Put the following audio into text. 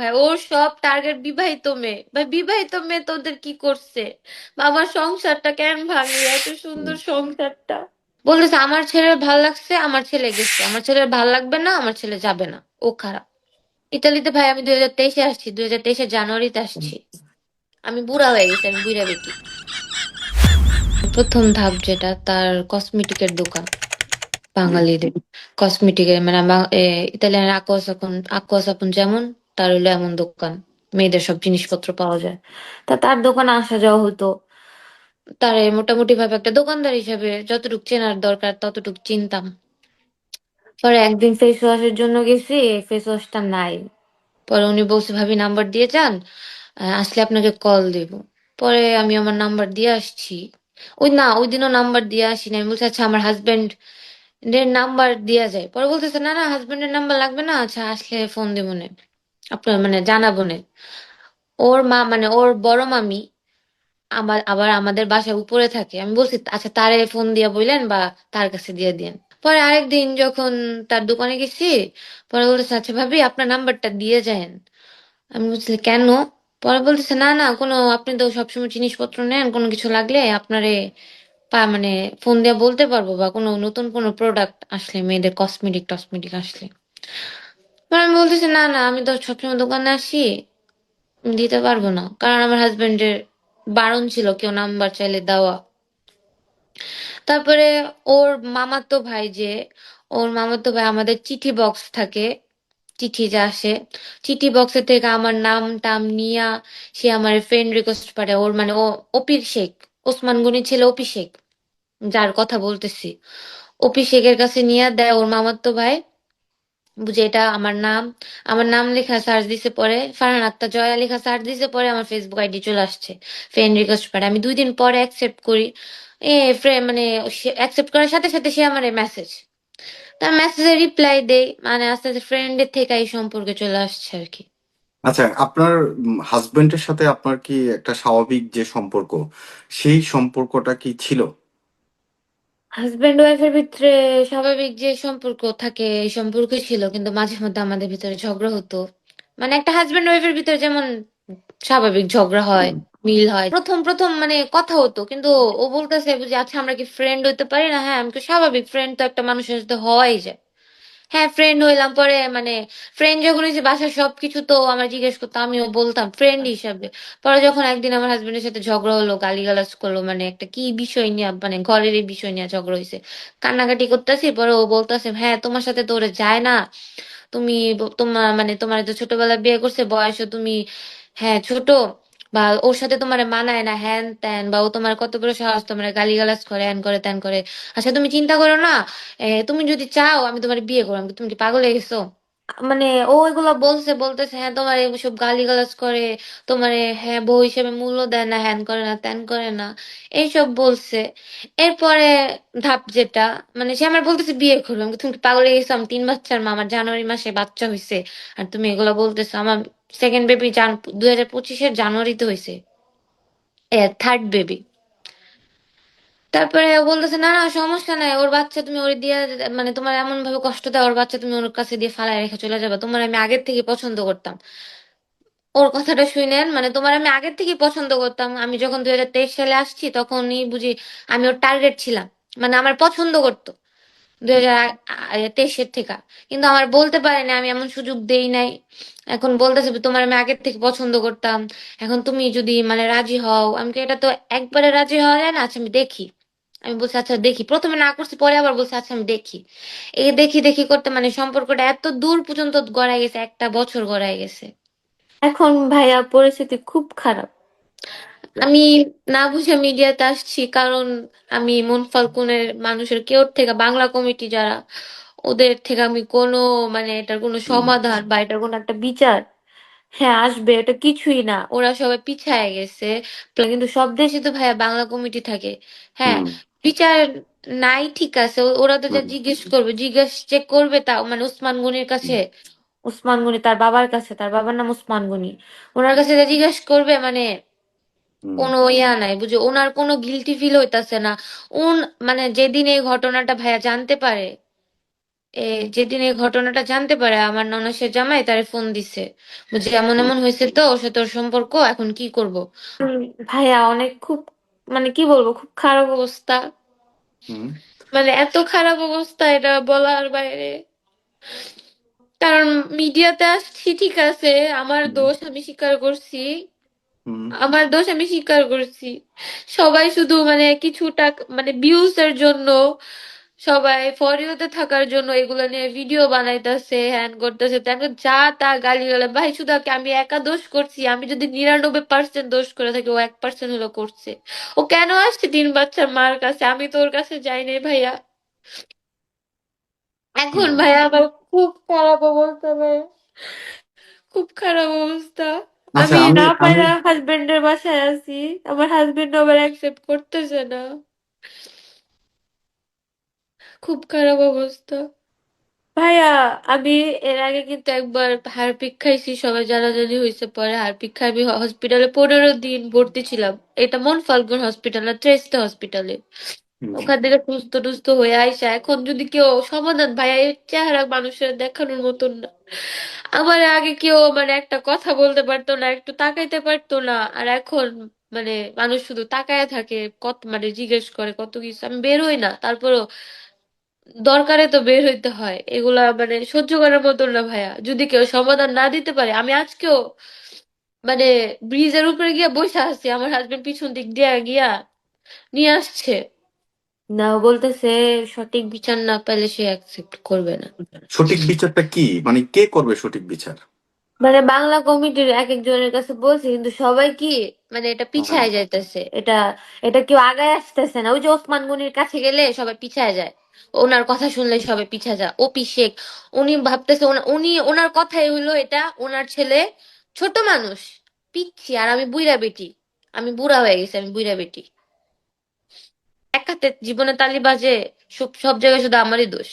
ভাই ওর সব টার্গেট বিবাহিত মেয়ে। ভাই বিবাহিত মেয়ে তোদের কি করছে? বাবার সংসারটা কেন ভাঙলি? এত সুন্দর হুম, সংসারটা। বলতেছে আমার ছেলের ভাল লাগছে, আমার ছেলে গেছে, আমার ছেলের ভাল লাগবে না, আমার ছেলে যাবে না, ও খারাপ। ইতালিতে ভাই আমি 2023-এ আসছি, 2023-এর জানুয়ারিতে আসছি। আমি বুড়া হয়ে গেছি, আমি বুড়া বেটি। প্রথম ধাপ যেটা তার কসমেটিকের দোকান, হুম। বাঙালিদের কসমেটিকের মানে ইতালিয়ান আকোয়া সাপুন যেমন, তার হইলো এমন দোকান। মেয়েদের সব জিনিসপত্র পাওয়া যায়। তার দোকানে আসা যাওয়া হতো। তারে মোটামুটি ভাবে একটা দোকানদার হিসেবে যতটুকু চেনার দরকার ততটুকু চিনতাম। পরে একদিন ফেস ওয়াশের জন্য গেছি, ফেস ওয়াশটা নাই। পরে উনি বলছে ভাবি নাম্বার দিয়ে যান, আসলে আপনাকে কল দেব। পরে আমি আমার নাম্বার দিয়ে আসছি। ওই দিনও নাম্বার দিয়ে আসি না, আমি বলছি আচ্ছা আমার হাজবেন্ড এর নাম্বার দেয়া যায়। পরে বলতেছে না না, হাজবেন্ডের নাম্বার লাগবে না, আচ্ছা আসলে ফোন দেবো নে, আপনার মানে জানাবো নে। ওর মা মানে ওর বড় মামি আবার আমাদের বাসায় উপরে থাকে। আমি বলছি আচ্ছা তারে ফোন দিয়া বললেন বা তার কাছে দিয়ে দিয়েন। পরে আরেকদিন যখন তার দোকানে গেছি, পরে বলতেছে আচ্ছা ভাবি আপনার নাম্বারটা দিয়ে যায়েন। আমি বলছি কেন? পরে বলতেছে না না, কোনো আপনি তো সবসময় জিনিসপত্র নেন, কোনো কিছু লাগলে আপনারে মানে ফোন দিয়ে বলতে পারবো, বা কোনো নতুন কোনো প্রোডাক্ট আসলে মেয়েদের কসমেটিক টসমেটিক আসলে। পরে আমি বলতেছি না না, আমি তো সবসময় দোকানে আসি, দিতে পারবো না, কারণ আমার হাজবেন্ডের বারণ ছিল কেউ নাম্বার চাইলে দেওয়া। তারপরে ওর মামাতো ভাই যে, ওর মামাতো ভাই আমাদের চিঠি বক্স থাকে, চিঠি যে আসে, চিঠি বক্সের থেকে আমার নাম টাম নিয়া সে আমার ফ্রেন্ড রিকোয়েস্ট পাঠায়। ওর মানে ও অপির শেখ, ওসমান গনি ছেলে অপি শেখ, যার কথা বলতেছি, অপি শেখের কাছে নিয়ে দেয় ওর মামাতো ভাই। বুঝে এটা আমার নাম লেখা সার্চ দিছে, পরে ফারহান আক্তার জয়া লেখা সার্চ দিছে, পরে আমার ফেসবুক আইডি চলে আসছে। ফ্রেন্ড রিকোয়েস্ট পাঠায়, আমি 2 দিন পরে অ্যাকসেপ্ট করি। মানে অ্যাকসেপ্ট করার সাথে সাথে সে আমার মেসেজ, তার মেসেজে রিপ্লাই দেই, মানে আস্তে আস্তে ফ্রেন্ডের থেকে এই সম্পর্কে চলে আসছে আর কি। আচ্ছা, আপনার হাজবেন্ডের সাথে আপনার কি একটা স্বাভাবিক যে সম্পর্ক, সেই সম্পর্কটা কি ছিল? হাজবেন্ড ওয়াইফের ভিতরে স্বাভাবিক যে সম্পর্ক থাকে এই সম্পর্ক ছিল, কিন্তু মাঝে মধ্যে আমাদের ভিতরে ঝগড়া হতো। মানে একটা হাজবেন্ড ওয়াইফের ভিতরে যেমন স্বাভাবিক ঝগড়া হয়, হুম, মিল হয়, প্রথম প্রথম মানে কথা হতো, কিন্তু ও বলতেছে যে আচ্ছা আমরা কি ফ্রেন্ড হইতে পারি না? হ্যাঁ, আমি তো স্বাভাবিক, ফ্রেন্ড তো একটা মানুষের সাথে হওয়াই যায়। হ্যাঁ ফ্রেন্ড হইলাম। পরে মানে ফ্রেন্ড যখন হয়েছে বাসার সবকিছু তো আমার জিজ্ঞেস করতো, আমিও বলতাম ফ্রেন্ড হিসাবে। পরে যখন একদিন আমার হাজবেন্ডের সাথে ঝগড়া হলো, গালিগালাজ করলো, মানে একটা কি বিষয় নিয়ে, মানে ঘরের এই বিষয় নিয়ে ঝগড়া হয়েছে। কান্নাকাটি করতেছি, পরে ও বলতেছে হ্যাঁ তোমার সাথে তো ওরে যায় না, তুমি তোমার মানে তোমার তো ছোটবেলায় বিয়ে করছে, বয়সও তুমি হ্যাঁ ছোট, বা ওর সাথে তোমার মানায় না, হ্যান ত্যান, বা ও তোমার কত বড় সাহস তোমার গালিগালাজ করে, হ্যান করে ত্যান করে। আচ্ছা তুমি চিন্তা করো না, তুমি যদি চাও আমি তোমার বিয়ে করবো, তুমি কি পাগল হয়ে গেছো? মানে ও এগুলো বলতেছে হ্যাঁ তোমার এসব গালিগালাজ করে, তোমার হ্যাঁ বউ হিসেবে মূল্য দেয় না, হ্যান করে না ত্যান করে না, এইসব বলছে। এরপরে ধাপ যেটা, মানে সে আমার বলতেছে বিয়ে করবো, আমি বলি, তুমি কি পাগল হয়ে গেছো? আমি 3 বাচ্চার মা, আমার জানুয়ারি মাসে বাচ্চা হয়েছে, আর তুমি এগুলো বলতেছো? আমার সেকেন্ড বেবি 2025-এর জানুয়ারিতে হয়েছে, থার্ড বেবি। তারপরে ও বলতেছে না না সমস্যা নাই, ওর বাচ্চা তুমি ওর দিয়ে, মানে তোমার এমন ভাবে কষ্ট দেয়, ওর বাচ্চা তুমি ওর কাছে দিয়ে ফালায় রেখে চলে যাবে, তোমার আমি আগের থেকে পছন্দ করতাম। ওর কথাটা শুনেন, মানে তোমার আমি আগের থেকে পছন্দ করতাম, আমি যখন 2023 সালে আসছি তখনই বুঝি আমি ওর টার্গেট ছিলাম, মানে আমার পছন্দ করতো 2023-এর থেকে। কিন্তু আমার বলতে পারে না, আমি এমন সুযোগ দেই নাই। এখন বলতেছে তোমার আমি আগের থেকে পছন্দ করতাম, এখন তুমি যদি মানে রাজি হও। আমি কি এটা তো একবারে রাজি হওয়া যায় না, আচ্ছা আমি দেখি। আমি বলছি আচ্ছা দেখি, প্রথমে না করছি, পরে আবার বলছি আচ্ছা আমি দেখি। এই দেখি দেখি করতে মানে সম্পর্কটা এত দূর পর্যন্ত গড়ায় গেছে, একটা বছর গড়ায় গেছে। এখন ভাইয়া পরিস্থিতি খুব খারাপ। আমি না বুঝে মিডিয়াতে আসছি, কারণ আমি মন ফাল্গুনের মানুষের কেউ থেকে, বাংলা কমিটি যারা, ওদের থেকে আমি কোনো মানে এটার কোনো হুম, সমাধান বা এটার কোনো একটা বিচার, হ্যাঁ আসবে, এটা কিছুই না, ওরা সবাই পিছায় গেছে। কিন্তু সব দেশে তো ভাইয়া বাংলা কমিটি থাকে। হ্যাঁ, হুম, বিচার নাই ঠিক আছে, ওরা তো যা হুম, জিজ্ঞেস করবে, জিজ্ঞেস যে করবে তা মানে উসমান গনির কাছে, উসমান গনি তার বাবার কাছে, তার বাবার নাম উসমান গনি, ওনার কাছে যা জিজ্ঞেস করবে মানে হুম। কোনো ইয়া নাই, বুঝে ওনার কোনো গিলটি ফিল হইতাছে না। উন মানে যেদিন এই ঘটনাটা ভাইয়া জানতে পারে, যেদিন এই ঘটনাটা জানতে পারে আমার ননসের জামাই তারে ফোন দিছে, যে এমন হুম এমন হয়েছে, তো ওর সাথে ওর সম্পর্ক, এখন কি করব। ভাইয়া অনেক খুব, মানে কি বলবো, খুব খারাপ অবস্থা। হুম মানে এত খারাপ অবস্থা, এটা বলার বাইরে। কারণ মিডিয়াতে আসছি ঠিক আছে, আমার হুম দোষ আমি স্বীকার করছি, হুম আমার দোষ আমি স্বীকার করছি। সবাই শুধু মানে কিছু টাকা, মানে ভিউজ এর জন্য, সবাই ফর ইউতে থাকার জন্য এগুলো নিয়ে ভিডিও বানাইতেছে, হ্যান করতেছে, তেন যা তা গালি গালে। ভাই শুধু কি আমি একা দোষ করছি? আমি যদি 99% দোষ করে থাকি, ও 1% হলো করছে। ও কেন আসছে 3 বাচ্চার মার কাছে? আমি তো ওর কাছে যাই নাই ভাইয়া। এখন হুম। ভাইয়া আমার খুব খারাপ অবস্থা ভাই, খুব খারাপ অবস্থা। আচ্ছা, আমি আমি না আমি পাইরা হাজবেন্ডের বাসায় আছি, আমার হাজবেন্ড আবার অ্যাকসেপ্ট করতেছে না। খুব খারাপ অবস্থা ভাইয়া। আমি এর আগে কিন্তু একবার হারপিক খাইছি, সবাই জানাজানি হয়েছে, পরে হারপিক খাই আমি হসপিটালে 15 দিন ভর্তি ছিলাম। এটা মন ফাল্গুন হসপিটাল না, ট্রেস্টে হসপিটালে। হুম, ওখান থেকে সুস্থ টুস্থ হয়ে আইসা এখন যদি কেউ সমাধান, ভাইয়া এর চেহারা মানুষের দেখানোর মতন না। আমার আগে কেউ মানে একটা কথা বলতে পারতো না, একটু তাকাইতে পারতো না, আর এখন মানে মানুষ শুধু তাকায় থাকে, কত মানে জিজ্ঞেস করে কত কিছু। আমি বের হই না, তারপরও দরকারে তো বের হইতে হয়। এগুলা মানে সহ্য করার মতন না ভাইয়া। যদি কেউ সমাধান না দিতে পারে, আমি আজকেও মানে ব্রিজের উপরে গিয়া বসে আছি, আমার হাজবেন্ড পিছন দিক দিয়া গিয়া নিয়ে আসছে, না ও বলতেছে সঠিক বিচার না পেলে সে অ্যাকসেপ্ট করবে না। সঠিক বিচারটা কি, মানে কে করবে সঠিক বিচার? মানে বাংলা কমিটির এক একজনের কাছে বলছে, কিন্তু সবাই কি মানে এটা হ্যাঁ। পিছায় যাইতেছে, এটা এটা কেউ আগায় আসতেছে না। ওই যে ওসমান গনির কাছে গেলে সবাই পিছায় যায়, ওনার কথা শুনলে সবাই পিছায় যায়। ওপি শেখ, উনি ভাবতেছে উনি ওনার কথাই হলো এটা, ওনার ছেলে ছোট মানুষ, পিচ্ছি, আর আমি বুইড়া বেটি, আমি বুড়া হয়ে গেছি, আমি বুইড়া বেটি। এক হাতে জীবনে তালি বাজে, সব সব জায়গায় শুধু আমারই দোষ।